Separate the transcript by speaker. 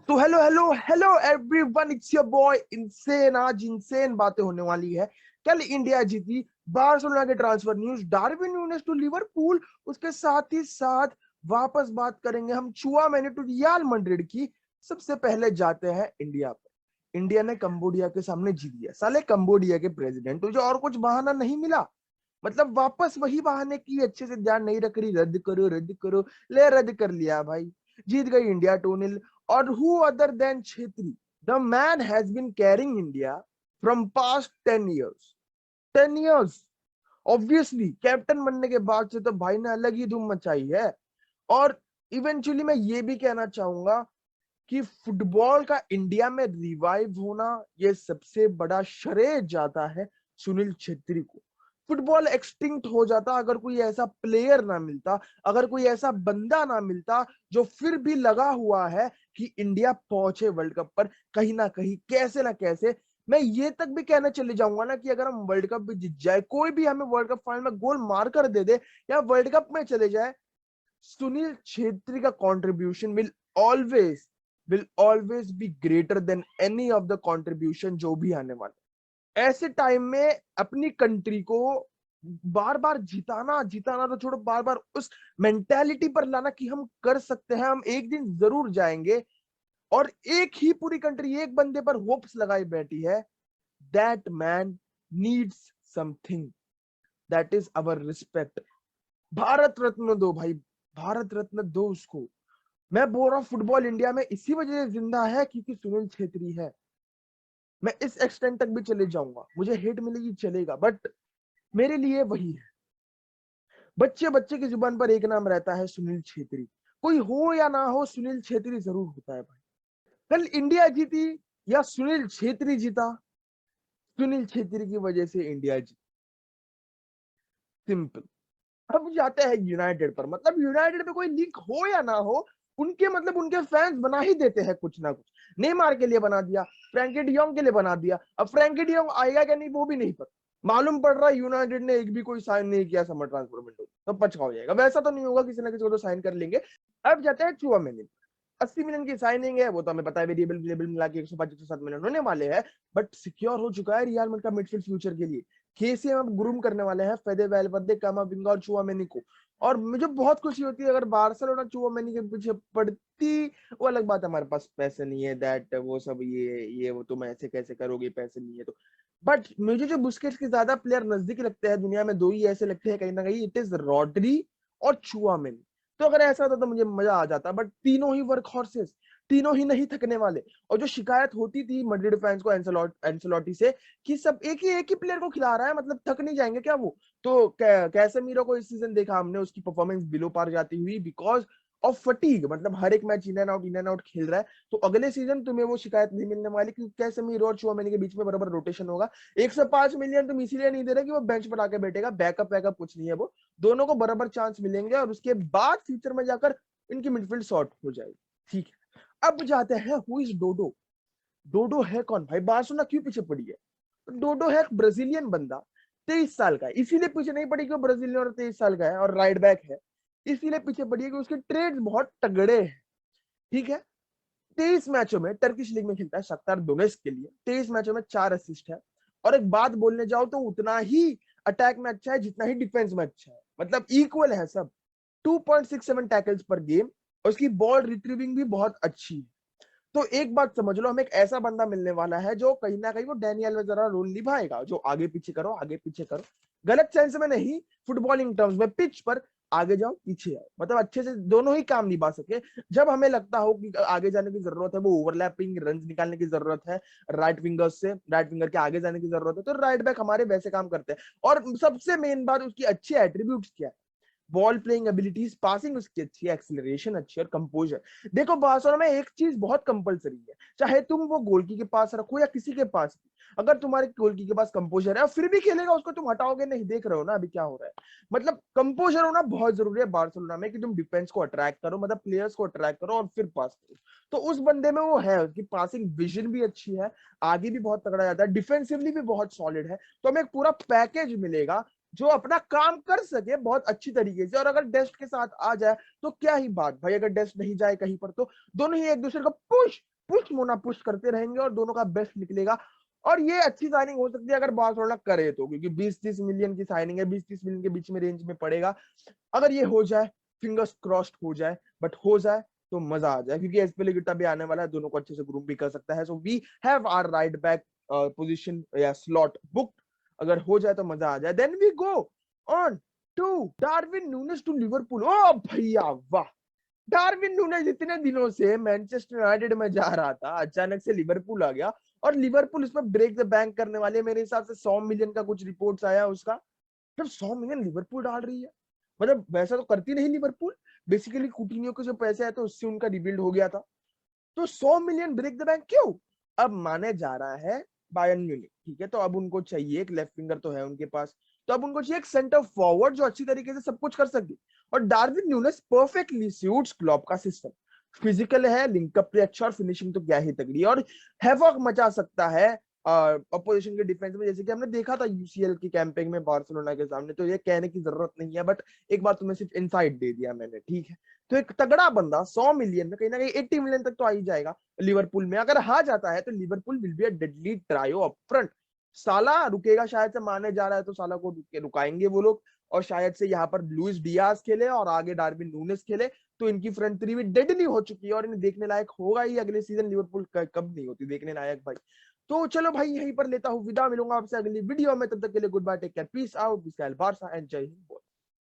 Speaker 1: तो hello hello hello everyone, it's your boy Insane. आज insane बातें होने वाली है। कल इंडिया जीती, बार्सिलोना के transfer news, Darwin Nunez to Liverpool, उसके साथ ही साथ वापस बात करेंगे हम चुआमेनी टू रियल मैड्रिड की। सबसे पहले जाते हैं इंडिया पर। इंडिया ने कंबोडिया के सामने जीत दिया। साले कंबोडिया के प्रेसिडेंट, तुझे और कुछ बहाना नहीं मिला? मतलब वापस वही बहाने की, अच्छे से ध्यान नहीं रख रही, रद्द करो रद्द करो। ले रद्द कर लिया भाई। जीत गई इंडिया 2-0। और who other than Chhetri, the man has been carrying India from past 10 years। 10 years। Obviously captain बनने के बाद से तो भाई ने अलग ही धूम मचाई है। और इवेंचुअली मैं ये भी कहना चाहूंगा कि फुटबॉल का इंडिया में रिवाइव होना, ये सबसे बड़ा श्रेय जाता है सुनील छेत्री को। फुटबॉल एक्सटिंक्ट हो जाता अगर कोई ऐसा प्लेयर ना मिलता, अगर कोई ऐसा बंदा ना मिलता जो फिर भी लगा हुआ है कि इंडिया पहुंचे वर्ल्ड कप पर कहीं ना कहीं, कैसे ना कैसे। मैं ये तक भी कहना चले जाऊंगा ना कि अगर हम वर्ल्ड कप भी जीत जाए, कोई भी हमें वर्ल्ड कप फाइनल में गोल मार कर दे दे या वर्ल्ड कप में चले जाए, सुनील छेत्री का contribution will always be greater than any of the contribution जो भी आने वाले। ऐसे टाइम में अपनी कंट्री को बार बार जिताना जिताना तो छोड़ो, बार बार उस मेंटेलिटी पर लाना कि हम कर सकते हैं, हम एक दिन जरूर जाएंगे। और एक ही पूरी कंट्री एक बंदे पर होप्स लगाई बैठी है। That man needs something, that is our respect. Bharat Ratna दो भाई, भारत रत्न दो उसको। मैं बोल रहा हूं फुटबॉल इंडिया में इसी वजह से जिंदा है क्योंकि सुनील छेत्री है। मैं इस एक्सटेंट तक भी चले जाऊंगा, मुझे हेट मिलेगी चलेगा, बट मेरे लिए वही है। बच्चे बच्चे की जुबान पर एक नाम रहता है, सुनील छेत्री। कोई हो या ना हो, सुनील छेत्री जरूर होता है भाई। कल इंडिया जीती या सुनील छेत्री जीता, सुनील छेत्री की वजह से इंडिया जीती। सिंपल। अब जाते हैं यूनाइटेड पर। मतलब यूनाइटेड पे कोई लीक हो या ना हो, उनके मतलब उनके फैंस बना ही देते हैं कुछ ना कुछ। नेमार के लिए बना दिया, फ्रैंकी डियोंग के लिए बना दिया। अब फ्रैंकी डियोंग आएगा क्या नहीं वो भी नहीं पता। मालूम पड़ रहा है यूनाइटेड ने एक भी कोई साइन नहीं किया समर ट्रांसफर विंडो, तो पछता हो जाएगा। वैसा तो नहीं होगा, किसी ना किसी को तो साइन कर लेंगे। अब जाते हैं चुआमेनी। 80 मिलियन की साइनिंग है, वो तो हमें पता है, वेरिएबल वेरिएबल मिला के 105-107 मिलियन होने वाले हैं। बट सिक्योर हो चुका है रियल मैड्रिड का मिडफील्ड फ्यूचर के लिए। केसीएम अब ग्रूम करने वाले हैं फेदे वेलवर्दे, कामाविंगा और चुआमेनी को। और मुझे बहुत खुशी होती है अगर बार्सिलोना चुआमेनी के पीछे पड़ती। वो अलग बात है, हमारे पास पैसे नहीं है, दैट वो सब, ये वो तुम ऐसे कैसे करोगे, पैसे नहीं है तो। बट मुझे जो बुस्केट्स के ज्यादा प्लेयर नजदीक लगते हैं दुनिया में, दो ही ऐसे लगते हैं कहीं ना कहीं, इट इज रॉड्री और चुआमेनी। तो अगर ऐसा होता तो मुझे मजा आ जाता, बट तीनों ही वर्क हॉर्सेस, तीनों ही नहीं थकने वाले। और जो शिकायत होती थी मैड्रिड फैंस को एंसेलोटी से कि सब एक ही प्लेयर को खिला रहा है, मतलब थक नहीं जाएंगे क्या वो? तो कैसेमीरो को इस सीजन देखा हमने, उसकी परफॉर्मेंस बिलो पार जाती हुई बिकॉज ऑफ फटीग। मतलब हर एक मैच इन एंड आउट खेल रहा है। तो अगले सीजन तुम्हें वो शिकायत नहीं मिलने वाली क्योंकि कैसेमीरो और चुआमेनी के बीच में बराबर रोटेशन होगा। 105 मिलियन तुम इसीलिए नहीं दे रहे कि वो बेंच पर आके बैठेगा, बैकअप वैकअप कुछ नहीं है वो। दोनों को बराबर चांस मिलेंगे और उसके बाद फ्यूचर में जाकर इनकी मिडफील्ड सॉर्ट हो जाएगी। ठीक है, अब जाते हैं हु इज डोडो। डोडो है कौन भाई? बार्सिलोना क्यों पीछे पड़ी है? डोडो है एक ब्राजीलियन बंदा, 23 साल का है। इसीलिए पीछे नहीं पड़ी कि वो ब्राजीलियन और 23 साल का है और राइट बैक है। इसीलिए पीछे पड़ी है कि उसके ट्रेड बहुत तगड़े हैं। ठीक है, 23 मैचों में टर्किश लीग में खेलता है शख्तार दोनेस्क के लिए। 23 मैचों में 4 असिस्ट है। और एक बात बोलने जाओ तो उतना ही अटैक में अच्छा है जितना ही डिफेंस में अच्छा है, मतलब इक्वल है सब। 2.67 टैकल्स पर गेम, और उसकी बॉल रिट्रीविंग भी बहुत अच्छी है। तो एक बात समझ लो, हमें एक ऐसा बंदा मिलने वाला है जो कहीं ना कहीं वो डैनियल में जरा रोल निभाएगा, जो आगे पीछे करो आगे पीछे करो। गलत सेंस में नहीं, फुटबॉलिंग टर्म्स में, पिच पर आगे जाओ पीछे आओ, मतलब अच्छे से दोनों ही काम निभा सके। जब हमें लगता हो कि आगे जाने की जरूरत है, वो ओवरलैपिंग रन निकालने की जरूरत है, राइट विंगर से, राइट विंगर के आगे जाने की जरूरत है, तो राइट बैक हमारे वैसे काम करते हैं। और सबसे मेन बात, उसकी अच्छी एट्रीब्यूट्स क्या है? बॉल प्लेइंग एबिलिटीज, पासिंग उसकी अच्छी है, एक्सीलरेशन अच्छी है और कंपोजर। देखो बार्सिलोना में एक चीज बहुत कंपलसरी है, चाहे तुम वो गोलकी के पास रखो या किसी के पास भी, अगर तुम्हारे गोलकी के पास कंपोजर है और फिर भी खेलेगा, उसको तुम हटाओगे नहीं? देख रहे हो ना अभी क्या हो रहा है। मतलब कंपोजर होना बहुत जरूरी है बार्सिलोना में कि तुम डिफेंस को अट्रैक्ट करो, मतलब प्लेयर्स को अट्रैक्ट करो और फिर पास करो। तो उस बंदे में वो है, उसकी पासिंग विजन भी अच्छी है, आगे भी बहुत तगड़ा जाता है, डिफेंसिवली भी बहुत सॉलिड है। तो हमें एक पूरा पैकेज मिलेगा जो अपना काम कर सके बहुत अच्छी तरीके से। और अगर डेस्ट के साथ आ जाए तो क्या ही बात भाई, अगर डेस्ट नहीं जाए कहीं पर तो दोनों ही एक दूसरे को पुश पुश मोना पुश करते रहेंगे और दोनों का बेस्ट निकलेगा। और ये अच्छी साइनिंग हो सकती है अगर बार्सिलोना करे तो, क्योंकि 20-30 मिलियन की साइनिंग है, 20-30 मिलियन के बीच में रेंज में पड़ेगा। अगर ये हो जाए, फिंगर्स क्रॉस्ड हो जाए, बट हो जाए तो मजा आ जाए, क्योंकि एस्पिलिक्विटा भी आने वाला है, दोनों को अच्छे से ग्रुप भी कर सकता है। So we have our right back position या स्लॉट बुक्ड। अगर हो जाए तो मजा आ जाए। Then we go on to Darwin Nunez to Liverpool. ओ भैया वाह, डार्विन नूनेस इतने दिनों से मैनचेस्टर यूनाइटेड में जा रहा था, अचानक से लिवरपूल आ गया और लिवरपूल इसमें ब्रेक द बैंक करने वाले। मेरे हिसाब से 100 मिलियन का कुछ रिपोर्ट्स आया उसका। जब 100 मिलियन लिवरपूल डाल रही है, मतलब वैसा तो करती नहीं लिवरपूल, बेसिकली कुटिन्यो के जो पैसे आए तो उससे उनका रिबिल्ड हो गया था। तो 100 मिलियन ब्रेक द बैंक क्यों? अब माने जा रहा है बायर्न म्यूनिख, ठीक है, तो अब उनको चाहिए एक लेफ्ट फिंगर तो है उनके पास, तो अब उनको चाहिए एक सेंटर फॉरवर्ड जो अच्छी तरीके से सब कुछ कर सके। और Darwin newness perfectly suits Klopp का सिस्टम। फिजिकल है, लिंकअप पे अच्छा और फिनिशिंग तो क्या ही तगड़ी है, और हैवॉक मचा सकता है अपोजिशन के डिफेंस में, जैसे कि हमने देखा था यूसीएल की कैंपेन में बार्सिलोना के सामने। तो ये कहने की जरूरत नहीं है, बट एक बार तुम्हें सिर्फ इनसाइट दे दिया मैंने, ठीक है। तो एक तगड़ा बंदा 100 मिलियन में, कहीं ना कहीं 80 मिलियन तक तो आ ही जाएगा लिवरपूल में। अगर हार जाता है तो Liverpool will be a deadly trio up front. साला रुकेगा शायद से, माने जा रहा है तो साला को रुकाएंगे वो लोग, और शायद से यहाँ पर लुइस डियाज खेले और आगे डार्विन नूनेस खेले। तो इनकी फ्रंट थ्री भी डेडली हो चुकी है और इन्हें देखने लायक होगा ही अगले सीजन। लिवरपूल कब नहीं होती देखने लायक भाई। तो चलो भाई यहीं पर लेता हूँ विदा, मिलूंगा आपसे अगली वीडियो में, तब तक के लिए good bye, take care, peace out, Barca and जय हिंद।